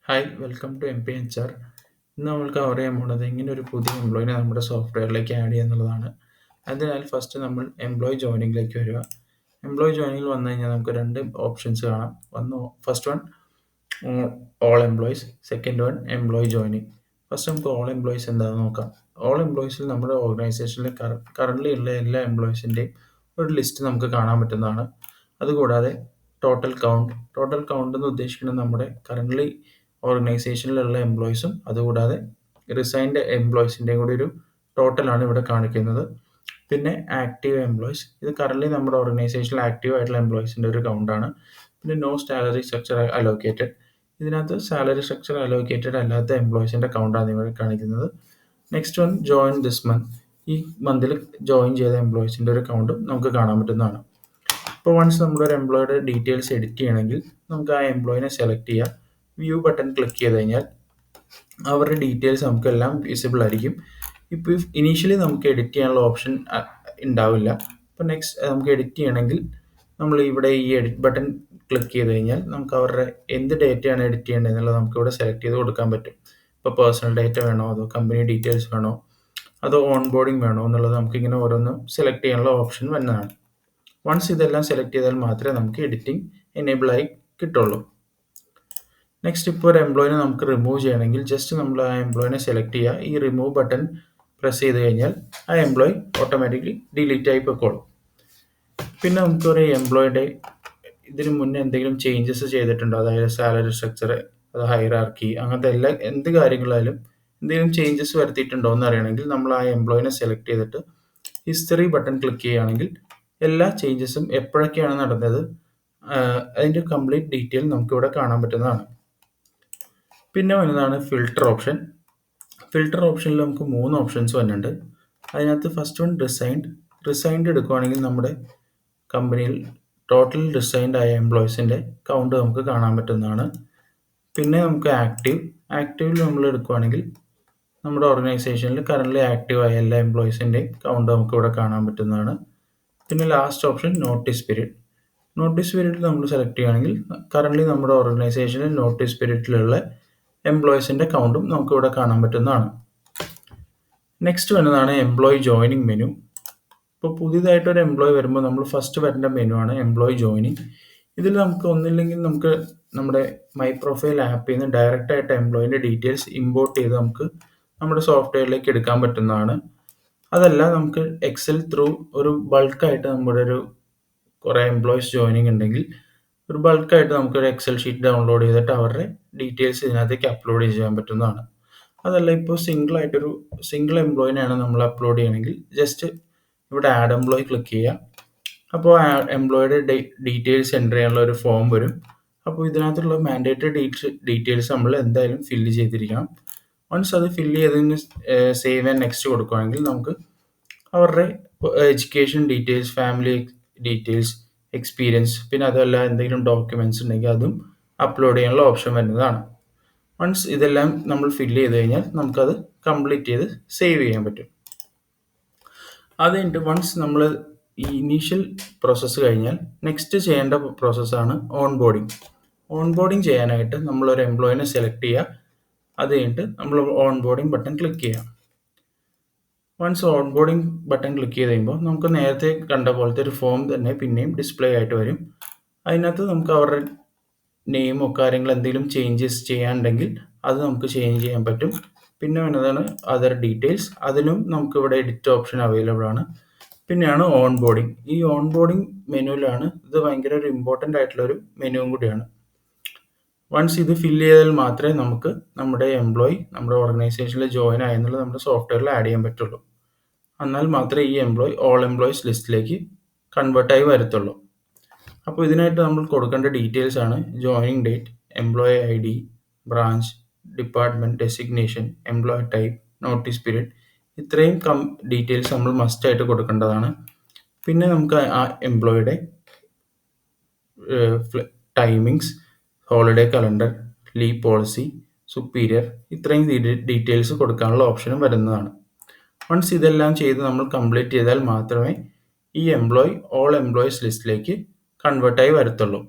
Hi welcome to MPHR. ഇന്ന് നമ്മൾ cover ചെയ്യാൻ പോകുന്നത് എങ്ങനെ ഒരു പുതിയ എംപ്ലോയിനെ നമ്മുടെ സോഫ്റ്റ്വെയറിലേക്ക് ആഡ് ചെയ്യുക എന്നുള്ളതാണ്. അതിനാൽ ഫസ്റ്റ് നമ്മൾ എംപ്ലോയി ജോയിനിങ്ങിലേക്ക് വരിക. എംപ്ലോയി ജോയിനിങ്ങിൽ വന്നു കഴിഞ്ഞാൽ നമുക്ക് രണ്ട് ഓപ്ഷൻസ് കാണാം. First one all employees, second one employee joining. First നമുക്ക് ഓൾ എംപ്ലോയീസ് എന്താണെന്ന് നോക്കാം. ഓൾ എംപ്ലോയീസിൽ നമ്മുടെ ഓർഗനൈസേഷനിൽ കറൻ്റ് ഉള്ള എല്ലാ എംപ്ലോയീസിൻ്റെയും ഒരു ലിസ്റ്റ് നമുക്ക് കാണാൻ പറ്റുന്നതാണ്. അതുകൂടാതെ ടോട്ടൽ കൗണ്ട് എന്ന് ഉദ്ദേശിക്കുന്നത് നമ്മുടെ കറൻ്റ് ഓർഗനൈസേഷനിലുള്ള എംപ്ലോയീസും അതുകൂടാതെ റിസൈൻഡ് എംപ്ലോയീസിൻ്റെയും കൂടി ഒരു ടോട്ടലാണ് ഇവിടെ കാണിക്കുന്നത്. പിന്നെ ആക്റ്റീവ് എംപ്ലോയീസ്, ഇത് കറൻ്റ് നമ്മുടെ ഓർഗനൈസേഷനിൽ ആക്റ്റീവ് ആയിട്ടുള്ള എംപ്ലോയീസിൻ്റെ ഒരു കൗണ്ടാണ്. പിന്നെ നോ സാലറി സ്ട്രക്ചർ അലോക്കേറ്റഡ്, ഇതിനകത്ത് സാലറി സ്ട്രക്ചർ അലോക്കേറ്റഡ് അല്ലാത്ത എംപ്ലോയീസിൻ്റെ കൗണ്ടാണ് ഇവിടെ കാണിക്കുന്നത്. Next one join this month, ഈ മന്തിൽ ജോയിൻ ചെയ്ത എംപ്ലോയീസിൻ്റെ ഒരു കൗണ്ടും നമുക്ക് കാണാൻ പറ്റുന്നതാണ്. ഇപ്പോൾ വൺസ് നമ്മളൊരു എംപ്ലോയിയുടെ ഡീറ്റെയിൽസ് എഡിറ്റ് ചെയ്യണമെങ്കിൽ നമുക്ക് ആ എംപ്ലോയിനെ സെലക്ട് ചെയ്യാം. വ്യൂ ബട്ടൺ ക്ലിക്ക് ചെയ്ത് കഴിഞ്ഞാൽ അവരുടെ ഡീറ്റെയിൽസ് നമുക്കെല്ലാം വിസിബിൾ ആയിരിക്കും. ഇപ്പോൾ ഇനീഷ്യലി നമുക്ക് എഡിറ്റ് ചെയ്യാനുള്ള ഓപ്ഷൻ ഉണ്ടാവില്ല. അപ്പോൾ നെക്സ്റ്റ് നമുക്ക് എഡിറ്റ് ചെയ്യണമെങ്കിൽ നമ്മൾ ഇവിടെ ഈ എഡിറ്റ് ബട്ടൺ ക്ലിക്ക് ചെയ്ത് കഴിഞ്ഞാൽ നമുക്ക് അവരുടെ എന്ത് ഡേറ്റയാണ് എഡിറ്റ് ചെയ്യേണ്ടത് എന്നുള്ളത് നമുക്കിവിടെ സെലക്ട് ചെയ്ത് കൊടുക്കാൻ പറ്റും. ഇപ്പോൾ പേഴ്സണൽ ഡേറ്റ വേണോ, അതോ കമ്പനി ഡീറ്റെയിൽസ് വേണോ, അതോ ഓൺ ബോർഡിംഗ് വേണോ എന്നുള്ളത് നമുക്കിങ്ങനെ ഓരോന്നും സെലക്ട് ചെയ്യാനുള്ള ഓപ്ഷൻ വരുന്നതാണ്. വൺസ് ഇതെല്ലാം സെലക്ട് ചെയ്താൽ മാത്രമേ നമുക്ക് എഡിറ്റിംഗ് എനേബിൾ ആയി കിട്ടുള്ളൂ. നെക്സ്റ്റ് ഇപ്പോൾ ഒരു എംപ്ലോയിനെ നമുക്ക് റിമൂവ് ചെയ്യണമെങ്കിൽ ജസ്റ്റ് നമ്മൾ ആ എംപ്ലോയിനെ സെലക്ട് ചെയ്യുക. ഈ റിമൂവ് ബട്ടൺ പ്രസ് ചെയ്ത് കഴിഞ്ഞാൽ ആ എംപ്ലോയി ഓട്ടോമാറ്റിക്കലി ഡിലീറ്റ് ആയി പൊക്കോളും. പിന്നെ നമുക്കൊരു എംപ്ലോയിയുടെ ഇതിന് മുന്നേ എന്തെങ്കിലും ചേഞ്ചസ് ചെയ്തിട്ടുണ്ടോ, അതായത് സാലറി സ്ട്രക്ചർ, അത് ഹൈറാർക്കി, അങ്ങനത്തെ എന്ത് കാര്യങ്ങളായാലും എന്തെങ്കിലും ചേഞ്ചസ് വരുത്തിയിട്ടുണ്ടോ എന്ന് അറിയണമെങ്കിൽ നമ്മൾ ആ എംപ്ലോയിനെ സെലക്ട് ചെയ്തിട്ട് ഹിസ്റ്ററി ബട്ടൺ ക്ലിക്ക് ചെയ്യുകയാണെങ്കിൽ എല്ലാ ചേഞ്ചസും എപ്പോഴൊക്കെയാണ് നടന്നത് അതിൻ്റെ കംപ്ലീറ്റ് ഡീറ്റെയിൽ നമുക്കിവിടെ കാണാൻ പറ്റുന്നതാണ്. പിന്നെ വരുന്നതാണ് ഫിൽട്ടർ ഓപ്ഷൻ. ഫിൽട്ടർ ഓപ്ഷനിൽ നമുക്ക് 3 ഓപ്ഷൻസ് വരുന്നുണ്ട്. അതിനകത്ത് ഫസ്റ്റ് വൺ റിസൈൻഡ് എടുക്കുകയാണെങ്കിൽ നമ്മുടെ കമ്പനിയിൽ ടോട്ടൽ റിസൈൻഡ് ആയ എംപ്ലോയീസിൻ്റെ കൗണ്ട് നമുക്ക് കാണാൻ പറ്റുന്നതാണ്. പിന്നെ നമുക്ക് ആക്റ്റീവിൽ നമ്മൾ എടുക്കുകയാണെങ്കിൽ നമ്മുടെ ഓർഗനൈസേഷനിൽ കറൻ്റ് ആക്റ്റീവ് ആയ എല്ലാ എംപ്ലോയീസിൻ്റെയും കൗണ്ട് നമുക്ക് ഇവിടെ കാണാൻ പറ്റുന്നതാണ്. പിന്നെ ലാസ്റ്റ് ഓപ്ഷൻ നോട്ടീസ് പീരീഡ് നമ്മൾ സെലക്ട് ചെയ്യുകയാണെങ്കിൽ കറൻ്റ് നമ്മുടെ ഓർഗനൈസേഷനിൽ നോട്ടീസ് പീരീഡിലുള്ള എംപ്ലോയീസിൻ്റെ കൗണ്ടും നമുക്കിവിടെ കാണാൻ പറ്റുന്നതാണ്. നെക്സ്റ്റ് വരുന്നതാണ് എംപ്ലോയി ജോയിനിങ് മെനു. ഇപ്പോൾ പുതിയതായിട്ടൊരു എംപ്ലോയി വരുമ്പോൾ നമ്മൾ ഫസ്റ്റ് വരേണ്ട മെനു ആണ് എംപ്ലോയി ജോയിനിങ്. ഇതിൽ നമുക്ക് ഒന്നില്ലെങ്കിൽ നമുക്ക് നമ്മുടെ മൈ പ്രൊഫൈൽ ആപ്പിൽ നിന്ന് ഡയറക്റ്റായിട്ട് എംപ്ലോയിൻ്റെ ഡീറ്റെയിൽസ് ഇമ്പോർട്ട് ചെയ്ത് നമുക്ക് നമ്മുടെ സോഫ്റ്റ്വെയറിലേക്ക് എടുക്കാൻ പറ്റുന്നതാണ്. അതല്ല നമുക്ക് എക്സൽ ത്രൂ ഒരു ബൾക്കായിട്ട് നമ്മുടെ കുറേ എംപ്ലോയീസ് ജോയിനിങ് ഉണ്ടെങ്കിൽ ഒരു ബൾക്കായിട്ട് നമുക്കൊരു എക്സൽ ഷീറ്റ് ഡൗൺലോഡ് ചെയ്തിട്ട് അവരുടെ ഡീറ്റെയിൽസ് ഇതിനകത്തേക്ക് അപ്ലോഡ് ചെയ്യാൻ പറ്റുന്നതാണ്. അതല്ല ഇപ്പോൾ സിംഗിൾ എംപ്ലോയിനെയാണ് നമ്മൾ അപ്ലോഡ് ചെയ്യണമെങ്കിൽ ജസ്റ്റ് ഇവിടെ ആഡ് എംപ്ലോയി ക്ലിക്ക് ചെയ്യുക. അപ്പോൾ എംപ്ലോയിയുടെ ഡീറ്റെയിൽസ് എൻ്റർ ചെയ്യാനുള്ള ഒരു ഫോം വരും. അപ്പോൾ ഇതിനകത്തുള്ള മാൻഡേറ്ററി ഡീറ്റെയിൽസ് നമ്മൾ എന്തായാലും ഫില്ല് ചെയ്തിരിക്കണം. വൺസ് അത് ഫില്ല് ചെയ്തതിന് സേവ് ആൻഡ് നെക്സ്റ്റ് കൊടുക്കുകയാണെങ്കിൽ നമുക്ക് അവരുടെ education details, family details, experience, പിന്നെ അതല്ല എന്തെങ്കിലും ഡോക്യുമെൻറ്റ്സ് ഉണ്ടെങ്കിൽ അതും അപ്ലോഡ് ചെയ്യാനുള്ള ഓപ്ഷൻ വരുന്നതാണ്. വൺസ് ഇതെല്ലാം നമ്മൾ ഫില്ല് ചെയ്ത് കഴിഞ്ഞാൽ നമുക്കത് കംപ്ലീറ്റ് ചെയ്ത് സേവ് ചെയ്യാൻ പറ്റും. അത് കഴിഞ്ഞിട്ട് വൺസ് നമ്മൾ ഈ ഇനീഷ്യൽ പ്രോസസ്സ് കഴിഞ്ഞാൽ നെക്സ്റ്റ് ചെയ്യേണ്ട പ്രോസസ്സാണ് ഓൺ ബോർഡിംഗ് ചെയ്യാനായിട്ട് നമ്മളൊരു എംപ്ലോയിനെ സെലക്ട് ചെയ്യുക. അത് കഴിഞ്ഞിട്ട് നമ്മൾ ഓൺ ബോർഡിംഗ് ബട്ടൺ ക്ലിക്ക് ചെയ്യാം. Once onboarding button click ചെയ്ത് കഴിയുമ്പോൾ നമുക്ക് നേരത്തെ കണ്ട പോലത്തെ ഒരു ഫോം തന്നെ പിന്നെയും ഡിസ്പ്ലേ ആയിട്ട് വരും. അതിനകത്ത് നമുക്ക് അവരുടെ നെയിമോ കാര്യങ്ങൾ എന്തെങ്കിലും ചേഞ്ചസ് ചെയ്യാനുണ്ടെങ്കിൽ അത് നമുക്ക് ചേഞ്ച് ചെയ്യാൻ പറ്റും. പിന്നെ വരുന്നതാണ് അതർ ഡീറ്റെയിൽസ്, അതിനും നമുക്കിവിടെ എഡിറ്റ് ഓപ്ഷൻ അവൈലബിൾ ആണ്. പിന്നെയാണ് ഓൺ ബോർഡിംഗ്. ഈ ഓൺ ബോർഡിംഗ് മെനുവിലാണ് ഇത് ഭയങ്കര ഒരു ഇമ്പോർട്ടൻ്റ് ആയിട്ടുള്ള ഒരു മെനുവും കൂടിയാണ്. വൺസ് ഇത് ഫില്ല് ചെയ്താൽ മാത്രമേ നമുക്ക് നമ്മുടെ എംപ്ലോയി നമ്മുടെ ഓർഗനൈസേഷനിൽ ജോയിൻ ആയെന്നുള്ളത് നമ്മുടെ സോഫ്റ്റ്വെയറിൽ ആഡ് ചെയ്യാൻ പറ്റുള്ളൂ. എന്നാൽ മാത്രമേ ഈ എംപ്ലോയി ഓൾ എംപ്ലോയീസ് ലിസ്റ്റിലേക്ക് കൺവേർട്ടായി വരത്തുള്ളൂ. അപ്പോൾ ഇതിനായിട്ട് നമ്മൾ കൊടുക്കേണ്ട ഡീറ്റെയിൽസ് ആണ് joining date, employee ID, branch, department, designation, employee type, notice period. ഇത്രയും ഡീറ്റെയിൽസ് നമ്മൾ മസ്റ്റായിട്ട് കൊടുക്കേണ്ടതാണ്. പിന്നെ നമുക്ക് ആ എംപ്ലോയിയുടെ timings, holiday calendar, leave policy, superior, ഇത്രയും ഡീറ്റെയിൽസ് കൊടുക്കാനുള്ള ഓപ്ഷനും വരുന്നതാണ്. വൺസ് ഇതെല്ലാം ചെയ്ത് നമ്മൾ കംപ്ലീറ്റ് ചെയ്താൽ മാത്രമേ ഈ എംപ്ലോയി ഓൾ എംപ്ലോയീസ് ലിസ്റ്റിലേക്ക് കൺവേർട്ടായി വരത്തുള്ളൂ.